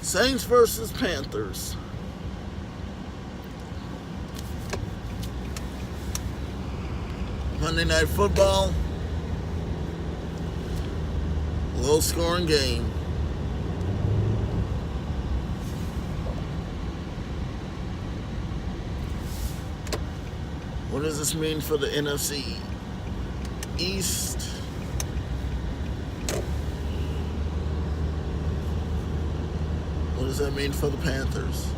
Saints versus Panthers. Monday Night Football. Low scoring game. What does this mean for the NFC East? What does that mean for the Panthers?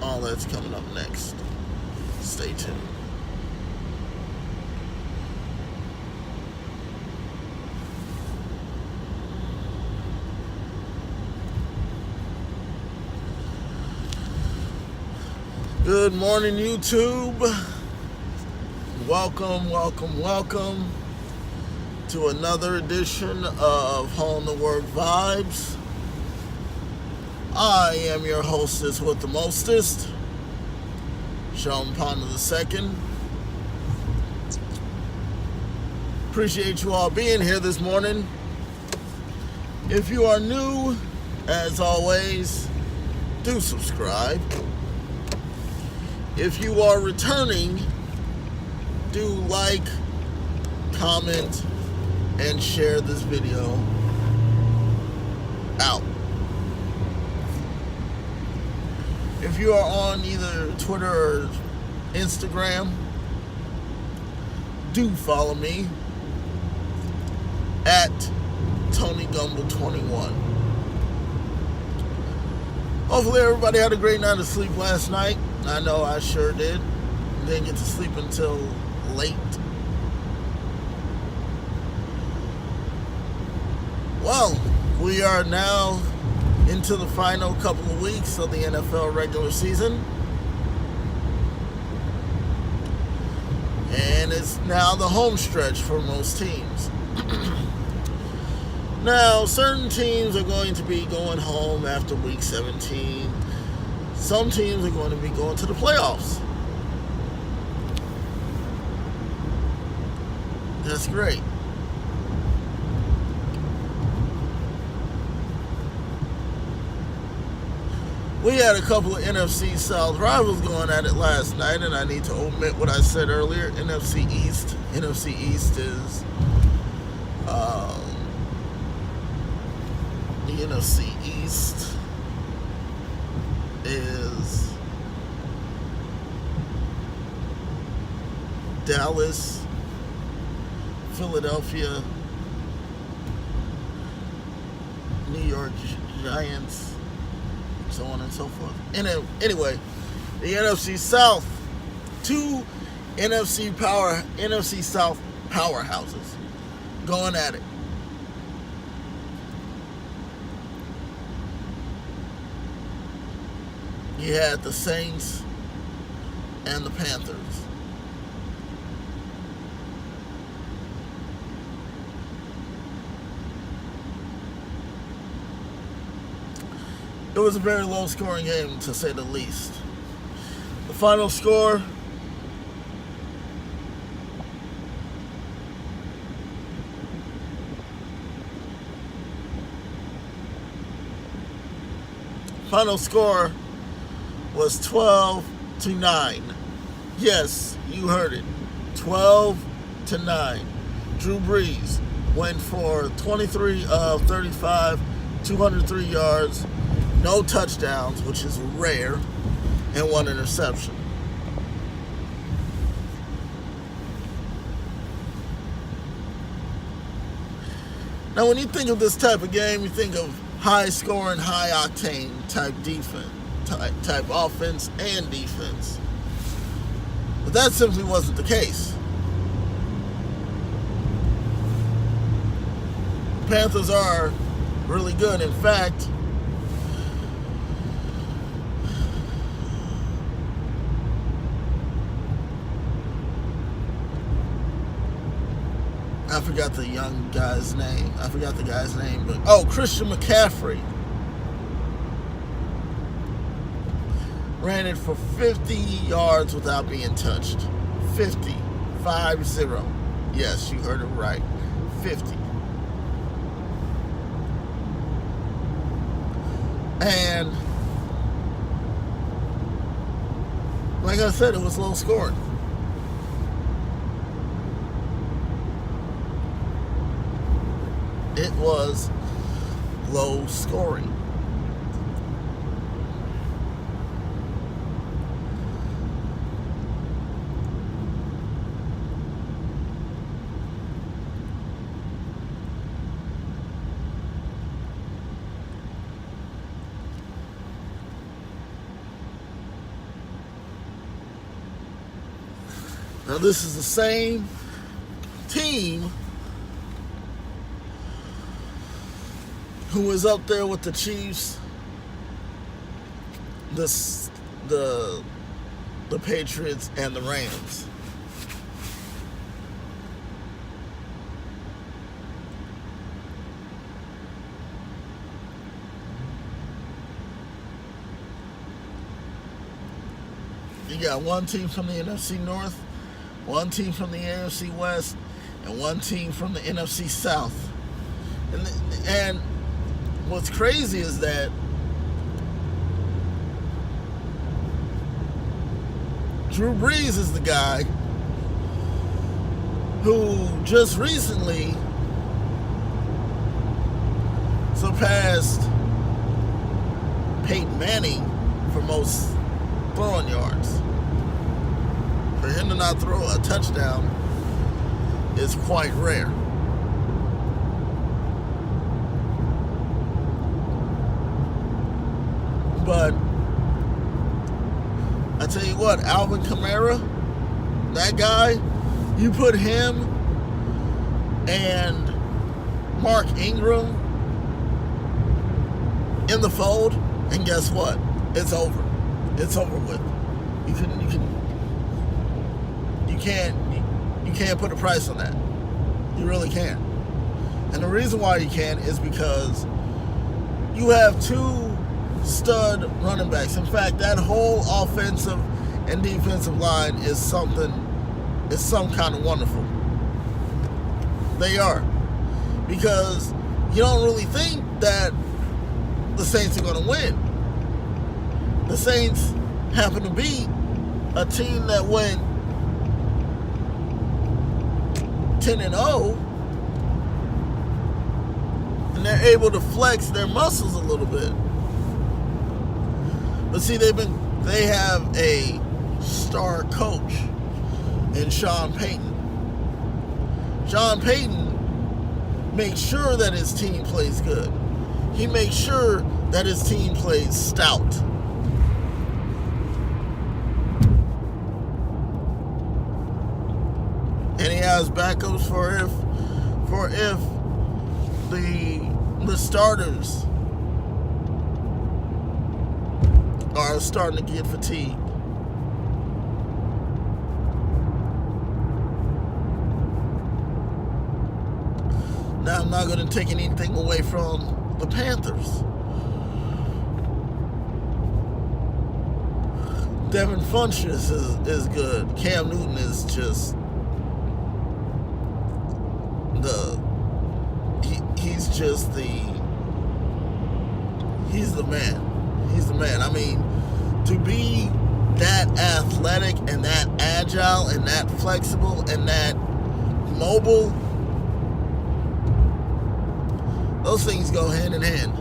All that's coming up next. Stay tuned. Good morning, YouTube. Welcome to another edition of Home the Word Vibes. I am your hostess with the mostest, Sean Ponder II. Appreciate you all being here this morning. If you are new, as always, do subscribe. If you are returning, do like, comment, and share this video out. If you are on either Twitter or Instagram, do follow me at TonyGumble21. Hopefully everybody had a great night of sleep last night. I know I sure did. Didn't get to sleep until late. Well, we are now into the final couple of weeks of the NFL regular season. And it's now the home stretch for most teams. Now, certain teams are going to be going home after week 17. Some teams are going to be going to the playoffs. That's great. We had a couple of NFC South rivals going at it last night, and I need to omit what I said earlier. NFC East. NFC East is the NFC East is Dallas, Philadelphia, New York Giants, so on and so forth. And anyway, the NFC South, two NFC South powerhouses going at it. You had the Saints and the Panthers. It was a very low scoring game, to say the least. The final score, was 12-9. Yes, you heard it. 12-9. Drew Brees went for 23 of 35, 203 yards, no touchdowns, which is rare, and one interception. Now, when you think of this type of game, you think of high scoring, high octane type defense. Type offense and defense. But that simply wasn't the case. The Panthers are really good. In fact, I forgot the young guy's name. But Christian McCaffrey ran it for 50 yards without being touched. 50. 5-0. Yes, you heard it right. 50. And like I said, it was low scoring. It was low scoring. Now this is the same team who was up there with the Chiefs, the Patriots, and the Rams. You got one team from the NFC North, one team from the AFC West, and one team from the NFC South. And what's crazy is that Drew Brees is the guy who just recently surpassed Peyton Manning for most throwing yards. For him to not throw a touchdown is quite rare. But I tell you what, Alvin Kamara, that guy, you put him and Mark Ingram in the fold, and guess what? It's over. It's over with. You can't put a price on that. You really can't. And the reason why you can't is because you have two stud running backs. In fact, that whole offensive and defensive line is some kind of wonderful. They are. Because you don't really think that the Saints are going to win. The Saints happen to beat a team that went 10-0, and they're able to flex their muscles a little bit. But see, they have a star coach in Sean Payton. Sean Payton makes sure that his team plays good. He makes sure that his team plays stout. And he has backups for if the starters are starting to get fatigued. Now, I'm not going to take anything away from the Panthers. Devin Funchess is good. Cam Newton is just he's the man. He's the man. I mean, to be that athletic and that agile and that flexible and that mobile, those things go hand in hand.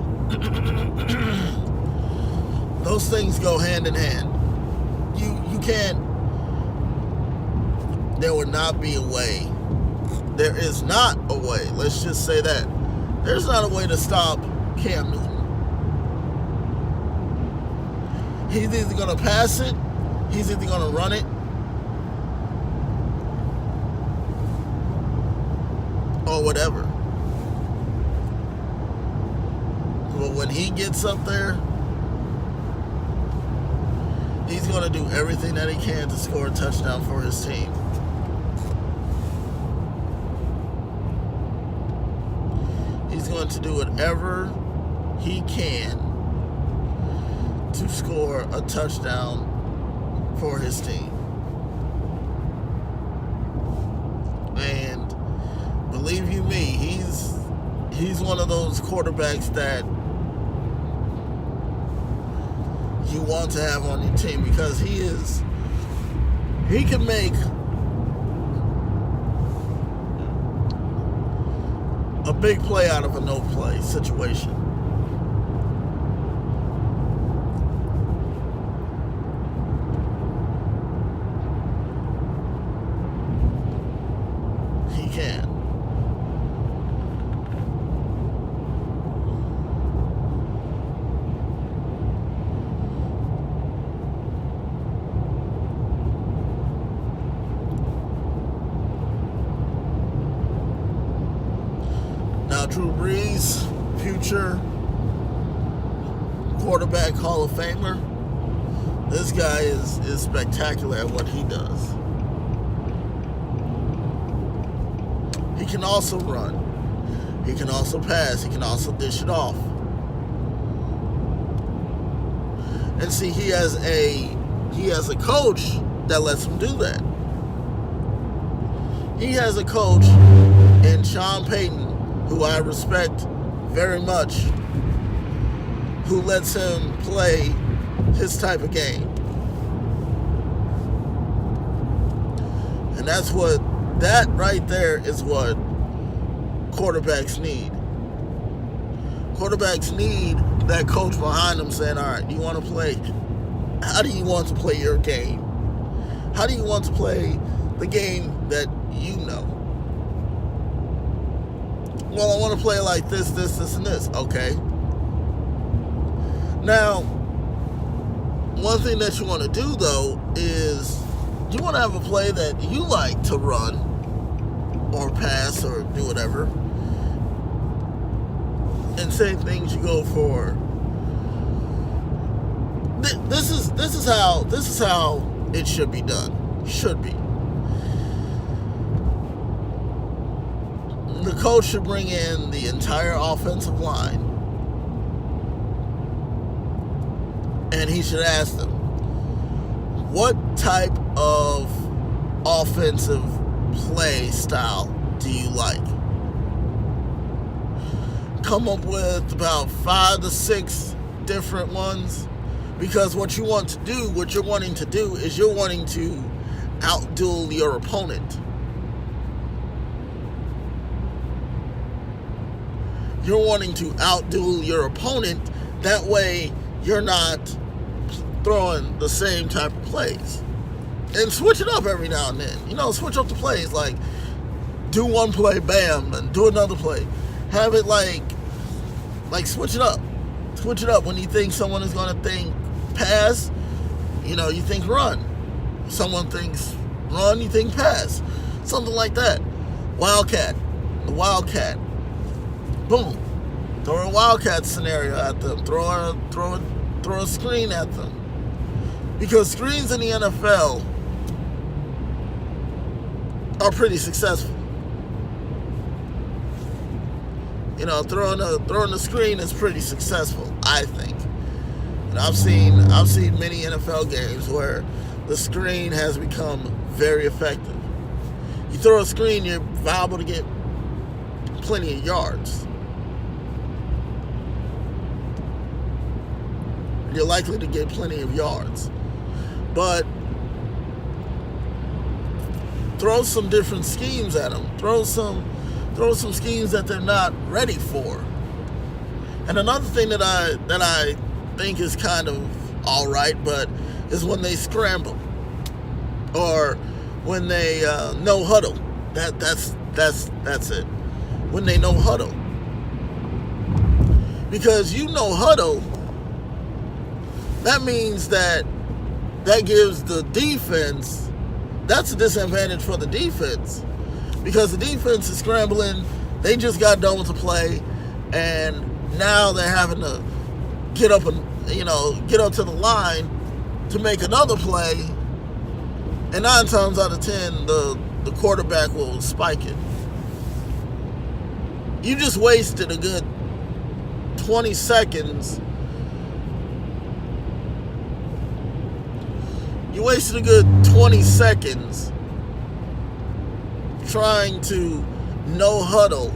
Those things go hand in hand. You can't, there would not be a way. There is not a way. Let's just say that. There's not a way to stop Cam Newton. He's either going to pass it, he's either going to run it, or whatever. But when he gets up there, he's going to do everything that he can to score a touchdown for his team. He's going to do whatever he can to score a touchdown for his team. And believe you me, he's one of those quarterbacks that you want to have on your team, because he can make a big play out of a no play situation. He can. Now, Drew Brees, future quarterback Hall of Famer, this guy is spectacular at what he does. He can also run. He can also pass. He can also dish it off. And see, he has a coach that lets him do that. He has a coach in Sean Payton, who I respect very much, who lets him play his type of game. And that right there is what quarterbacks need. Quarterbacks need that coach behind them saying, all right, do you want to play? How do you want to play your game? How do you want to play the game that you know? Well, I want to play like this, and this. Okay. Now, one thing that you want to do, though, is you want to have a play that you like to run or pass or do whatever. And same things you go for. This is how it should be done. Should be. The coach should bring in the entire offensive line, and he should ask them, what type of offensive play style do you like? Come up with about 5 to 6 different ones, because what you're wanting to do is you're wanting to outduel your opponent. You're wanting to outduel your opponent. That way, you're not throwing the same type of plays. And switch it up every now and then. Switch up the plays. Like, do one play, bam, and do another play. Have it like switch it up. Switch it up. When you think someone is going to think pass, you think run. Someone thinks run, you think pass. Something like that. Wildcat. The Wildcat. Boom. Throw a Wildcat scenario at them. Throw a screen at them. Because screens in the NFL are pretty successful. Throwing a screen is pretty successful, I think. And I've seen many NFL games where the screen has become very effective. You throw a screen, you're liable to get plenty of yards. You're likely to get plenty of yards. But throw some different schemes at them. Throw some schemes that they're not ready for. And another thing that I think is kind of all right, but is when they scramble or when they no huddle. That's it. When they no huddle, because huddle. That means that gives the defense, that's a disadvantage for the defense, because the defense is scrambling. They just got done with the play, and now they're having to get up to the line to make another play, and 9 times out of 10, the quarterback will spike it. You just wasted a good 20 seconds. You wasted a good 20 seconds trying to no huddle,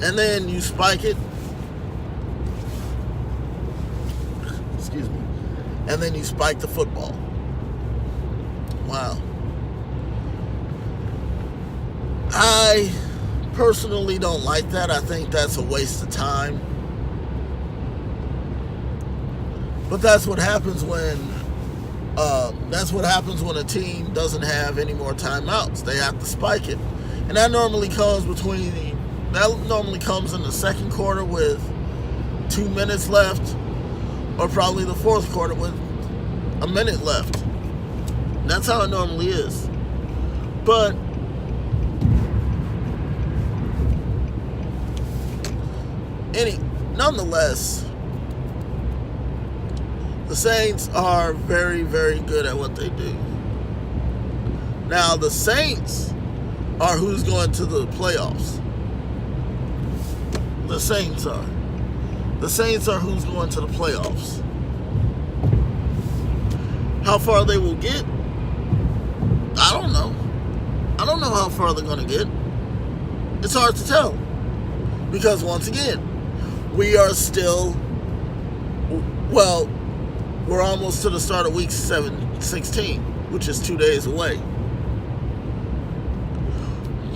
and then you spike it. excuse me, and then you spike the football. Wow. I personally don't like that. I think that's a waste of time. But that's what happens when a team doesn't have any more timeouts. They have to spike it, and that normally comes in the second quarter with 2 minutes left, or probably the fourth quarter with a minute left. That's how it normally is. But nonetheless, the Saints are very, very good at what they do. Now, the Saints are who's going to the playoffs. The Saints are. The Saints are who's going to the playoffs. How far they will get, I don't know. I don't know how far they're going to get. It's hard to tell. Because once again, we are still, we're almost to the start of week 16, which is 2 days away.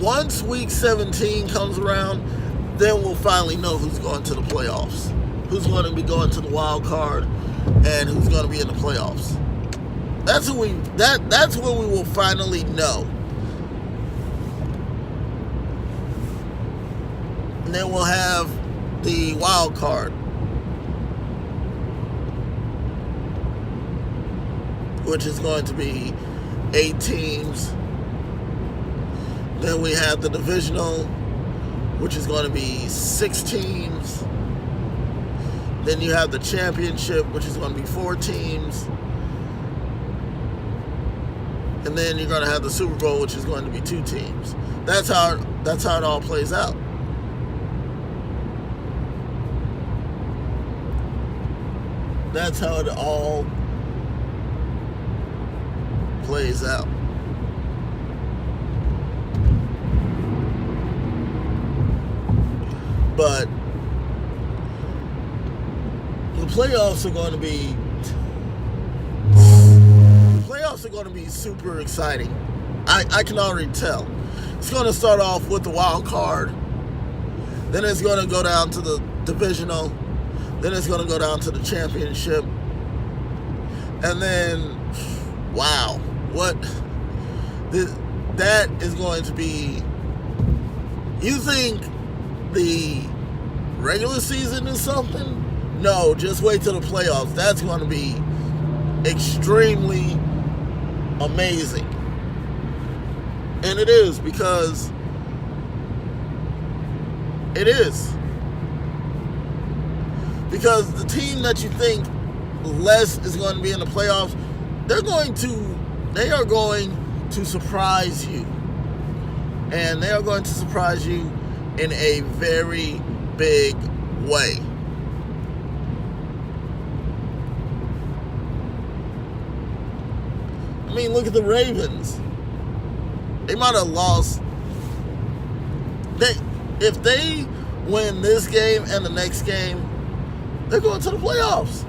Once week 17 comes around, then we'll finally know who's going to the playoffs, who's going to be going to the wild card, and who's going to be in the playoffs. That's when we will finally know. And then we'll have the wild card, which is going to be 8 teams. Then we have the divisional, which is going to be 6 teams. Then you have the championship, which is going to be 4 teams. And then you're going to have the Super Bowl, which is going to be 2 teams. That's how it all plays out. That's how it all plays out. But the playoffs are going to be super exciting. I can already tell. It's going to start off with the wild card. Then it's going to go down to the divisional. Then it's going to go down to the championship. And then, wow, that is going to be, you think the regular season is something? No, just wait till the playoffs. That's going to be extremely amazing. And it is, because it is. Because the team that you think less is going to be in the playoffs, they are going to surprise you. And they are going to surprise you in a very big way. I mean, look at the Ravens. They might have lost. If they win this game and the next game, they're going to the playoffs.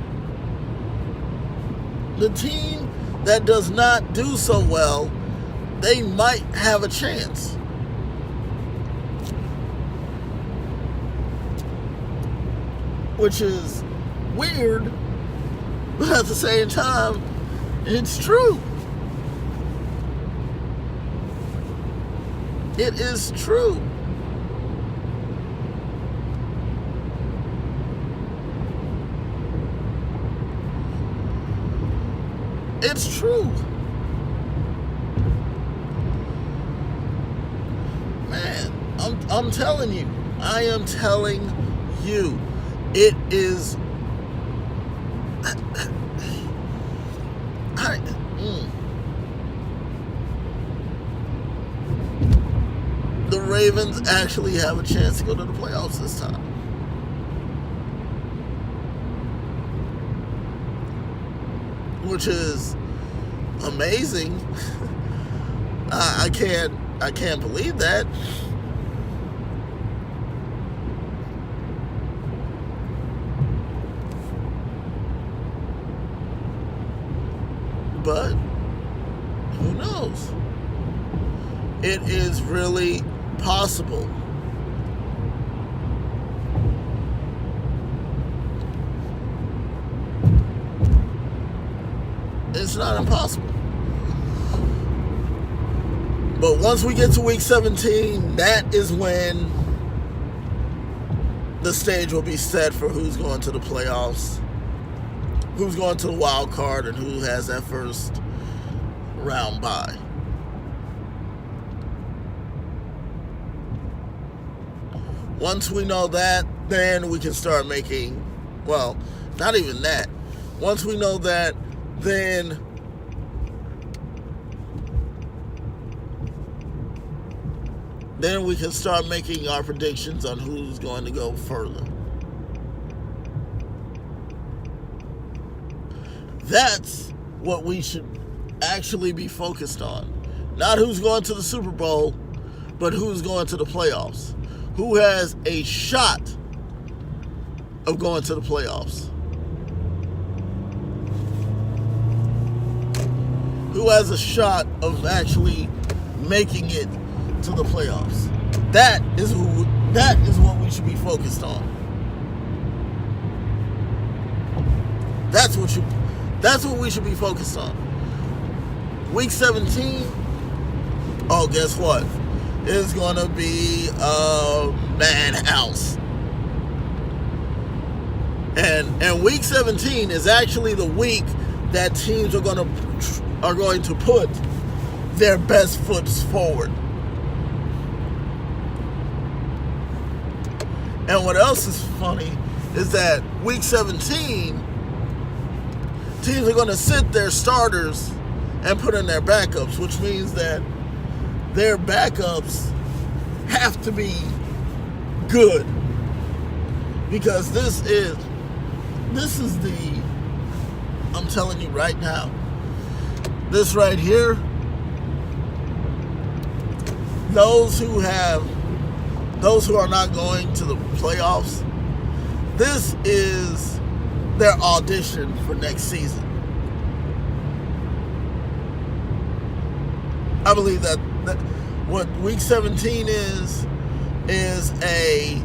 The team that does not do so well, they might have a chance. Which is weird, but at the same time, it's true. It is true. It's true. Man, I'm telling you. I am telling you. It is. The Ravens actually have a chance to go to the playoffs this time. Which is amazing. I can't believe that. but who knows? It is really possible. It's not impossible. But once we get to week 17, that is when the stage will be set for who's going to the playoffs, who's going to the wild card, and who has that first round bye. Once we know that, then we can start making, well, not even that. Once we know that, then we can start making our predictions on who's going to go further. That's what we should actually be focused on. Not who's going to the Super Bowl, but who's going to the playoffs. Who has a shot of going to the playoffs? Who has a shot of actually making it to the playoffs? That is what we should be focused on. That's what we should be focused on. Week 17, oh, guess what? It's going to be a madhouse. And week 17 is actually the week that teams are going to put their best foot forward. And what else is funny is that week 17, teams are going to sit their starters and put in their backups, which means that their backups have to be good. Because this is the, I'm telling you right now, this right here, those who are not going to the playoffs, this is their audition for next season. I believe that what week 17 is a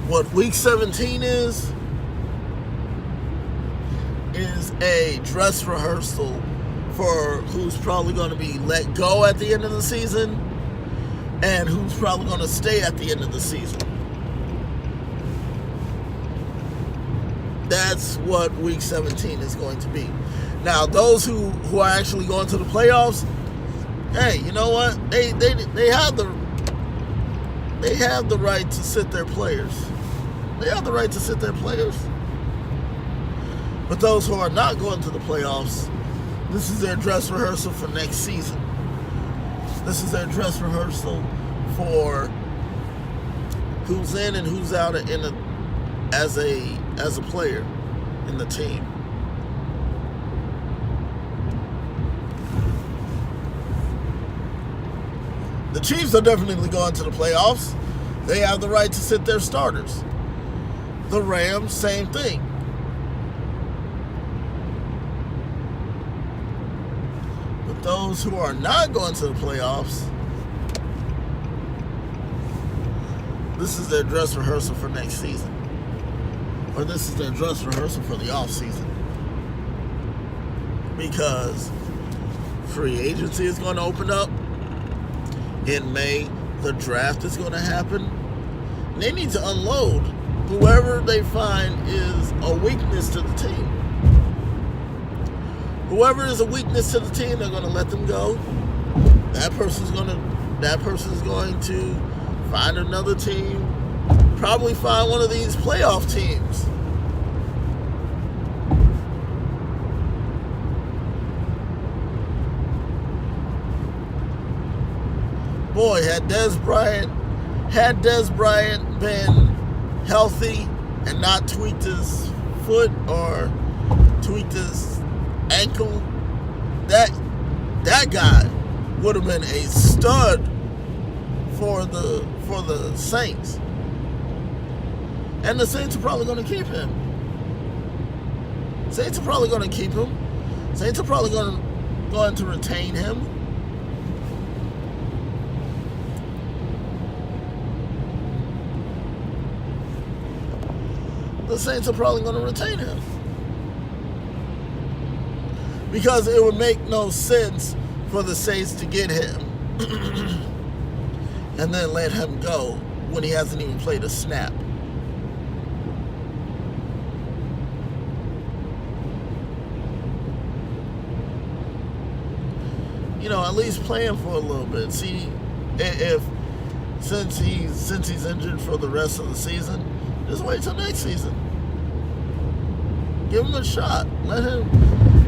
what week 17 is a dress rehearsal for who's probably going to be let go at the end of the season and who's probably going to stay at the end of the season. That's what week 17 is going to be. Now, those who are actually going to the playoffs, hey, you know what? They have the right to sit their players. They have the right to sit their players. But those who are not going to the playoffs, this is their dress rehearsal for next season. This is their dress rehearsal for who's in and who's out as a player in the team. The Chiefs are definitely going to the playoffs. They have the right to sit their starters. The Rams, same thing. But those who are not going to the playoffs, this is their dress rehearsal for next season. Or this is their dress rehearsal for the off season. Because free agency is going to open up in May. The draft is going to happen. They need to unload whoever they find is a weakness to the team. Whoever is a weakness to the team, they're going to let them go. That person's going to find another team. Probably find one of these playoff teams. Boy, had Dez Bryant been healthy and not tweaked his foot or tweaked his ankle, that guy would have been a stud for the Saints. And the Saints are probably going to keep him. Saints are probably going to keep him. Saints are probably going to retain him. The Saints are probably going to retain him. Because it would make no sense for the Saints to get him and then let him go when he hasn't even played a snap. You know, at least play him for a little bit. See if since he's injured for the rest of the season, just wait till next season. Give him a shot. Let him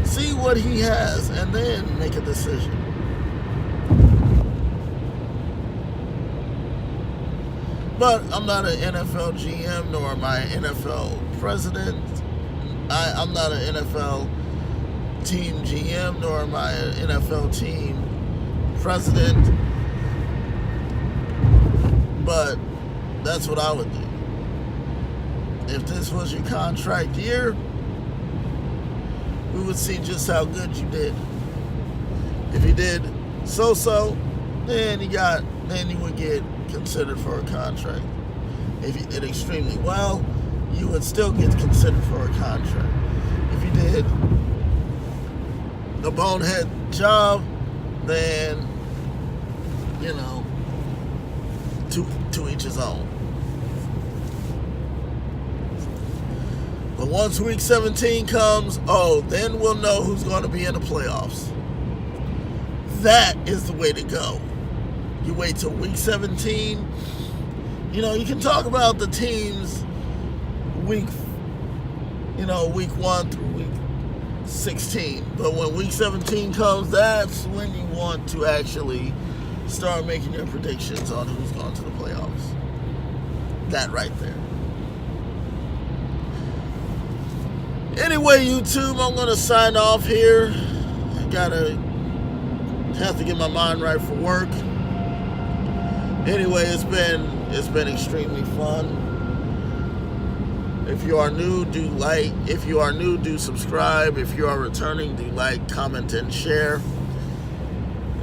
see what he has and then make a decision. But I'm not an NFL GM, nor am I an NFL president. I'm not an NFL team GM, nor am I an NFL team president. But that's what I would do. If this was your contract year, we would see just how good you did. If you did so-so, then you would get considered for a contract. If you did extremely well, you would still get considered for a contract. If you did a bonehead job, then, you know, to each his own. But once week 17 comes, then we'll know who's going to be in the playoffs. That is the way to go. You wait till week 17. You know, you can talk about the teams week 1 through week 16. But when week 17 comes, that's when you want to actually start making your predictions on who's going to the playoffs. That right there. Anyway, YouTube, I'm going to sign off here. I have to get my mind right for work. Anyway, it's been extremely fun. If you are new, do like. If you are new, do subscribe. If you are returning, do like, comment, and share.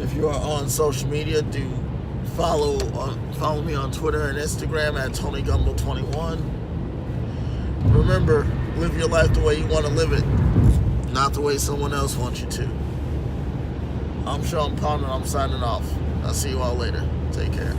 If you are on social media, do follow me on Twitter and Instagram at TonyGumble21. Remember, live your life the way you want to live it, not the way someone else wants you to. I'm Sean Ponder. I'm signing off. I'll see you all later. Take care.